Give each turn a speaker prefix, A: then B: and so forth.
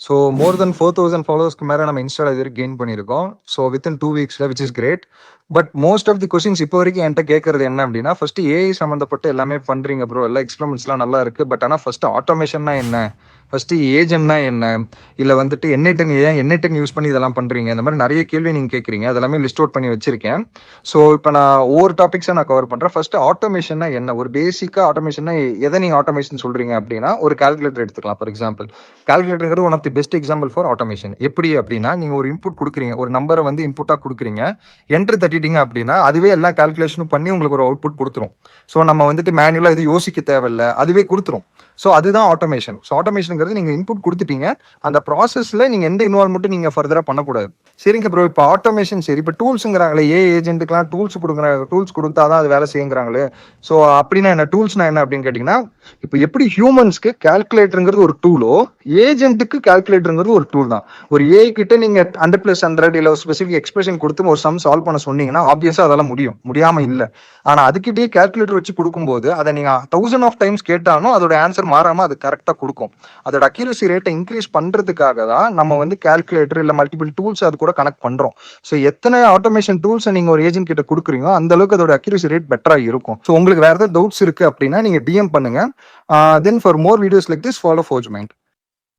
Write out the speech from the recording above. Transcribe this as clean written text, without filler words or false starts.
A: So more தென் 4000 ஃபாலோவர்ஸ்க்கு மேலே நம்ம இன்ஸ்டால இது வரைக்கும் கெயின் பண்ணியிருக்கோம். ஸோ வித்தின் 2 வீக்ஸில் which is great. But most of the questions இப்போ வரைக்கும் என்கிட்ட கேட்கறது என்ன அப்படின்னா, ஃபர்ஸ்ட் ஏஐ சம்மந்தப்பட்டு எல்லாமே பண்றீங்க ப்ரோ, எல்லாம் எக்ஸ்பெரிமெண்ட்ஸ்லாம் நல்லா இருக்கு. பட் ஆனால் ஃபர்ஸ்ட் ஆட்டோமேஷன்னா என்ன, ஃபர்ஸ்ட் ஏஜென்ட்னா என்ன, இல்லை வந்துட்டு என்ஐடென் யூஸ் பண்ணி இதெல்லாம் பண்றீங்க, இந்த மாதிரி நிறைய கேள்வி நீங்க கேட்குறீங்க. அதெல்லாமே லிஸ்ட் அவுட் பண்ணி வச்சிருக்கேன். ஸோ இப்போ நான் ஒவ்வொரு டாபிக்ஸாக நான் கவர் பண்றேன். ஃபர்ஸ்ட் ஆட்டோமேஷன்னா என்ன, ஒரு பேசிக்கா ஆட்டோமேஷன்னா எதை நீங்க ஆட்டோமேஷன் சொல்றீங்க அப்படின்னா, ஒரு கால்குலேட்டர் எடுத்துக்கலாம். For example, calculator one of the best example for automation. எப்படி அப்படின்னா, நீங்க ஒரு இன்புட் கொடுக்குறீங்க, ஒரு நம்பரை வந்து இன்புட்டா கொடுக்குறீங்க, என்ட்ரு தட்டிட்டீங்க அப்படின்னா அதுவே எல்லா கால்குலேஷனும் பண்ணி உங்களுக்கு ஒரு அவுட்புட் கொடுத்துரும். ஸோ நம்ம வந்துட்டு மேனுவலா இது யோசிக்க தேவையில்லை, அதுவே கொடுத்துரும். ஸோ அதுதான் ஆட்டோமேஷன். ஸோ ஆட்டோமேஷனுங்கிறது நீங்க இன்புட் கொடுத்துட்டீங்க, அந்த ப்ராசஸ்ல நீங்க எந்த இன்வால்வ்மெண்ட்டும் நீங்க ஃபர்தரா பண்ணக்கூடாது. சரிங்க ப்ரோ, இப்போ ஆட்டோமேஷன் சரி, இப்போ டூல்ஸுங்கிறாங்களே, ஏஜென்ட்டுக்கெல்லாம் டூல்ஸ் கொடுக்குறாங்க, டூல்ஸ் கொடுத்தாதான் அது வேலை செய்யுங்கிறாங்களே. ஸோ அப்படின்னா என்ன, டூல்ஸ்னா என்ன அப்படின்னு கேட்டிங்கன்னா, இப்போ எப்படி ஹியூமன்ஸ்க்கு கால்குலேட்டருங்கிறது ஒரு டூலோ, ஏஜென்ட்டுக்கு கால்குலேட்டருங்கிறது ஒரு டூல் தான். ஒரு ஏ கிட்ட நீங்க 100+100 இல்லை ஸ்பெசிஃபிக் எக்ஸ்பிரஷன் கொடுத்து ஒரு சம் சால்வ் பண்ண சொன்னீங்கன்னா ஆப்வியஸா அதெல்லாம் முடியாம இல்லை. ஆனா அதுக்கிட்டே கால்குலேட்டர் வச்சு கொடுக்கும்போது அதை நீங்க 1000 ஆஃப் டைம்ஸ் கேட்டாலும் அதோட ஆன்சர் மாறாம அது கரெக்டா கொடுக்கும். அதோட அக்யூரசி ரேட்டை இன்க்ரீஸ் பண்றதுக்காக தான் நம்ம வந்து கால்குலேட்டர் இல்ல மல்டிபிள் டூல்ஸ் அது கூட கனெக்ட் பண்றோம். ஸோ எத்தனை ஆட்டோமேஷன் டூல்ஸ் நீங்க ஒரு ஏஜென்ட் கிட்ட கொடுக்குறீங்களோ அந்த அளவுக்கு அதோட அக்யூரசி ரேட் பெட்டரா இருக்கும். ஸோ உங்களுக்கு வேற ஏதாவது டவுட்ஸ் இருக்கு அப்படின்னா நீங்க டிஎம் பண்ணுங்க. தென் for more videos like this follow forge mind.